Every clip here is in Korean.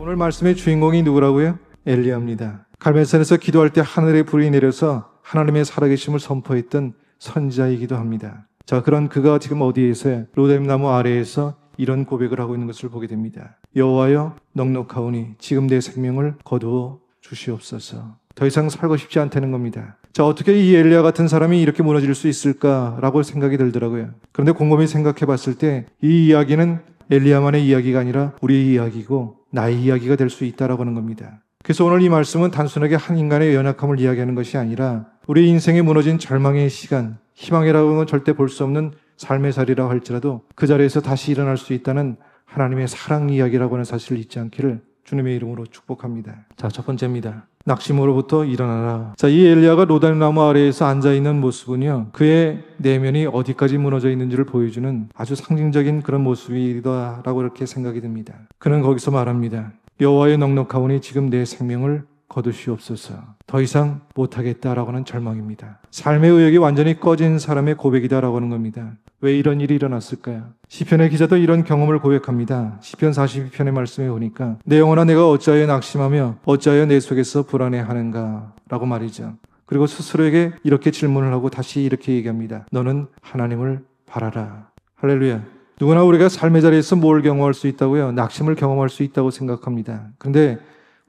오늘 말씀의 주인공이 누구라고요? 엘리야입니다. 갈멜산에서 기도할 때 하늘에 불이 내려서 하나님의 살아계심을 선포했던 선지자이기도 합니다. 자, 그런 그가 지금 어디에서 로뎀나무 아래에서 이런 고백을 하고 있는 것을 보게 됩니다. 여호와여 넉넉하오니 지금 내 생명을 거두어 주시옵소서. 더 이상 살고 싶지 않다는 겁니다. 자, 어떻게 이 엘리야 같은 사람이 이렇게 무너질 수 있을까라고 생각이 들더라고요. 그런데 곰곰이 생각해 봤을 때 이 이야기는 엘리야만의 이야기가 아니라 우리의 이야기고 나의 이야기가 될 수 있다라고 하는 겁니다. 그래서 오늘 이 말씀은 단순하게 한 인간의 연약함을 이야기하는 것이 아니라 우리 인생에 무너진 절망의 시간, 희망이라고 하는 건 절대 볼 수 없는 삶의 자리라고 할지라도 그 자리에서 다시 일어날 수 있다는 하나님의 사랑 이야기라고 하는 사실을 잊지 않기를 주님의 이름으로 축복합니다. 자, 첫 번째입니다. 낙심으로부터 일어나라. 자, 이 엘리야가 로뎀나무 아래에서 앉아있는 모습은요, 그의 내면이 어디까지 무너져 있는지를 보여주는 아주 상징적인 그런 모습이다라고 이렇게 생각이 듭니다. 그는 거기서 말합니다. 여호와의 넉넉하오니 지금 내 생명을 거두시옵소서. 더 이상 못하겠다라고 하는 절망입니다. 삶의 의욕이 완전히 꺼진 사람의 고백이다라고 하는 겁니다. 왜 이런 일이 일어났을까요? 시편의 기자도 이런 경험을 고백합니다. 시편 42편의 말씀에 보니까 내 영혼아 내가 어찌하여 낙심하며 어찌하여 내 속에서 불안해하는가 라고 말이죠. 그리고 스스로에게 이렇게 질문을 하고 다시 이렇게 얘기합니다. 너는 하나님을 바라라. 할렐루야. 누구나 우리가 삶의 자리에서 뭘 경험할 수 있다고요? 낙심을 경험할 수 있다고 생각합니다. 그런데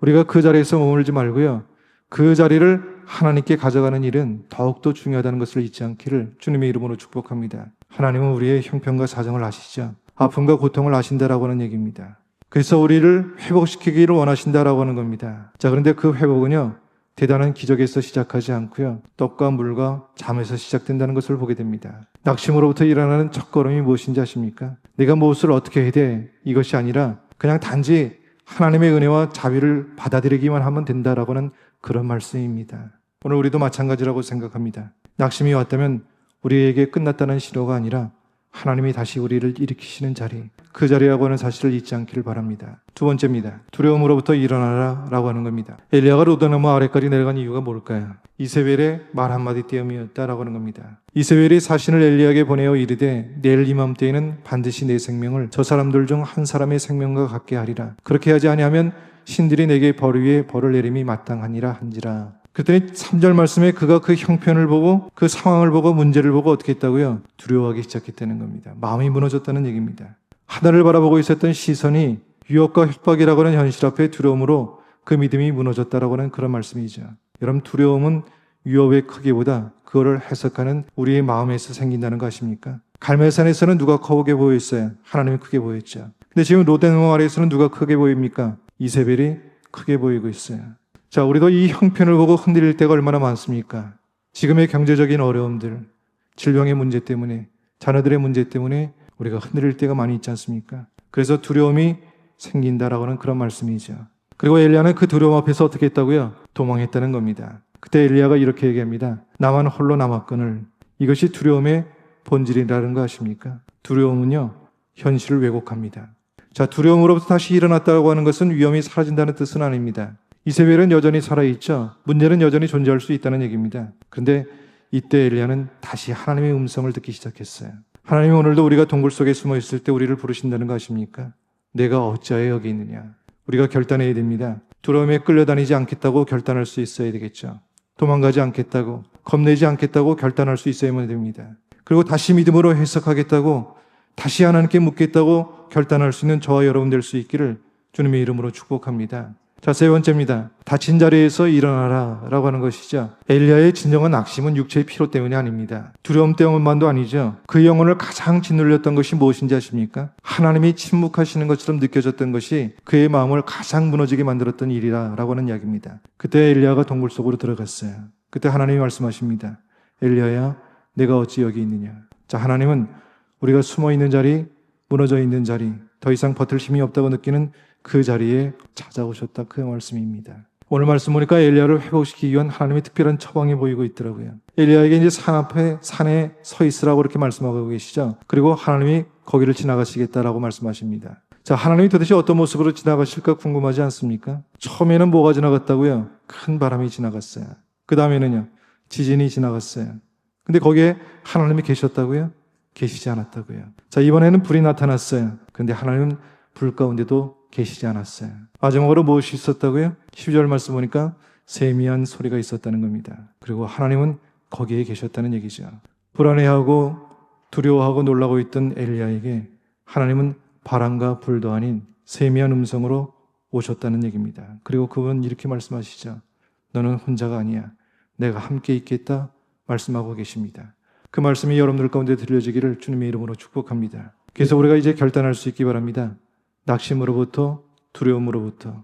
우리가 그 자리에서 머물지 말고요, 그 자리를 하나님께 가져가는 일은 더욱더 중요하다는 것을 잊지 않기를 주님의 이름으로 축복합니다. 하나님은 우리의 형편과 사정을 아시죠. 아픔과 고통을 아신다라고 하는 얘기입니다. 그래서 우리를 회복시키기를 원하신다라고 하는 겁니다. 자, 그런데 그 회복은요, 대단한 기적에서 시작하지 않고요, 떡과 물과 잠에서 시작된다는 것을 보게 됩니다. 낙심으로부터 일어나는 첫걸음이 무엇인지 아십니까? 내가 무엇을 어떻게 해야 돼? 이것이 아니라 그냥 단지 하나님의 은혜와 자비를 받아들이기만 하면 된다라고는 그런 말씀입니다. 오늘 우리도 마찬가지라고 생각합니다. 낙심이 왔다면 우리에게 끝났다는 신호가 아니라 하나님이 다시 우리를 일으키시는 자리, 그 자리라고 하는 사실을 잊지 않기를 바랍니다. 두 번째입니다. 두려움으로부터 일어나라 라고 하는 겁니다. 엘리야가 로뎀나무 아래까지 내려간 이유가 뭘까요? 이세벨의 말 한마디 때문이었다라고 하는 겁니다. 이세벨이 사신을 엘리야에게 보내어 이르되 내일 이맘때에는 반드시 내 생명을 저 사람들 중 한 사람의 생명과 같게 하리라. 그렇게 하지 아니하면 신들이 내게 벌 위에 벌을 내림이 마땅하니라 한지라. 그랬더니 3절 말씀에 그가 그 형편을 보고 그 상황을 보고 문제를 보고 어떻게 했다고요? 두려워하기 시작했다는 겁니다. 마음이 무너졌다는 얘기입니다. 하늘을 바라보고 있었던 시선이 유혹과 협박이라고 하는 현실 앞에 두려움으로 그 믿음이 무너졌다라고 하는 그런 말씀이죠. 여러분, 두려움은 위협의 크기보다 그거를 해석하는 우리의 마음에서 생긴다는 거 아십니까? 갈멜산에서는 누가 크게 보였어요? 하나님이 크게 보였죠. 근데 지금 로뎀나무 아래에서는 누가 크게 보입니까? 이세벨이 크게 보이고 있어요. 자, 우리도 이 형편을 보고 흔들릴 때가 얼마나 많습니까? 지금의 경제적인 어려움들, 질병의 문제 때문에, 자녀들의 문제 때문에 우리가 흔들릴 때가 많이 있지 않습니까? 그래서 두려움이 생긴다라고 하는 그런 말씀이죠. 그리고 엘리야는 그 두려움 앞에서 어떻게 했다고요? 도망했다는 겁니다. 그때 엘리야가 이렇게 얘기합니다. 나만 홀로 남았거늘. 이것이 두려움의 본질이라는 거 아십니까? 두려움은요, 현실을 왜곡합니다. 자, 두려움으로부터 다시 일어났다고 하는 것은 위험이 사라진다는 뜻은 아닙니다. 이세벨은 여전히 살아있죠. 문제는 여전히 존재할 수 있다는 얘기입니다. 그런데 이때 엘리야는 다시 하나님의 음성을 듣기 시작했어요. 하나님이 오늘도 우리가 동굴 속에 숨어 있을 때 우리를 부르신다는 거 아십니까? 내가 어찌하여 여기 있느냐. 우리가 결단해야 됩니다. 두려움에 끌려다니지 않겠다고 결단할 수 있어야 되겠죠. 도망가지 않겠다고, 겁내지 않겠다고 결단할 수 있어야만 됩니다. 그리고 다시 믿음으로 해석하겠다고, 다시 하나님께 묻겠다고 결단할 수 있는 저와 여러분 될 수 있기를 주님의 이름으로 축복합니다. 자, 세 번째입니다. 다친 자리에서 일어나라 라고 하는 것이죠. 엘리야의 진정한 낙심은 육체의 피로 때문이 아닙니다. 두려움 때문만도 아니죠. 그 영혼을 가장 짓눌렸던 것이 무엇인지 아십니까? 하나님이 침묵하시는 것처럼 느껴졌던 것이 그의 마음을 가장 무너지게 만들었던 일이라고 하는 이야기입니다. 그때 엘리야가 동굴 속으로 들어갔어요. 그때 하나님이 말씀하십니다. 엘리야야, 내가 어찌 여기 있느냐. 자, 하나님은 우리가 숨어 있는 자리, 무너져 있는 자리, 더 이상 버틸 힘이 없다고 느끼는 그 자리에 찾아오셨다, 그 말씀입니다. 오늘 말씀 보니까 엘리야를 회복시키기 위한 하나님의 특별한 처방이 보이고 있더라고요. 엘리야에게 이제 산 앞에 산에 서 있으라고 이렇게 말씀하고 계시죠. 그리고 하나님이 거기를 지나가시겠다라고 말씀하십니다. 자, 하나님이 도대체 어떤 모습으로 지나가실까 궁금하지 않습니까? 처음에는 뭐가 지나갔다고요? 큰 바람이 지나갔어요. 그 다음에는요, 지진이 지나갔어요. 근데 거기에 하나님이 계셨다고요? 계시지 않았다고요. 자, 이번에는 불이 나타났어요. 근데 하나님은 불 가운데도 계시지 않았어요. 마지막으로 무엇이 있었다고요? 12절 말씀 보니까 세미한 소리가 있었다는 겁니다. 그리고 하나님은 거기에 계셨다는 얘기죠. 불안해하고 두려워하고 놀라고 있던 엘리야에게 하나님은 바람과 불도 아닌 세미한 음성으로 오셨다는 얘기입니다. 그리고 그분은 이렇게 말씀하시죠. 너는 혼자가 아니야. 내가 함께 있겠다 말씀하고 계십니다. 그 말씀이 여러분들 가운데 들려지기를 주님의 이름으로 축복합니다. 그래서 우리가 이제 결단할 수 있기 바랍니다. 낙심으로부터, 두려움으로부터,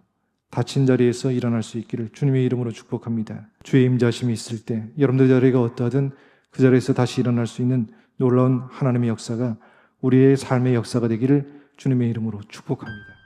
다친 자리에서 일어날 수 있기를 주님의 이름으로 축복합니다. 주의 임자심이 있을 때 여러분들 자리가 어떠하든 그 자리에서 다시 일어날 수 있는 놀라운 하나님의 역사가 우리의 삶의 역사가 되기를 주님의 이름으로 축복합니다.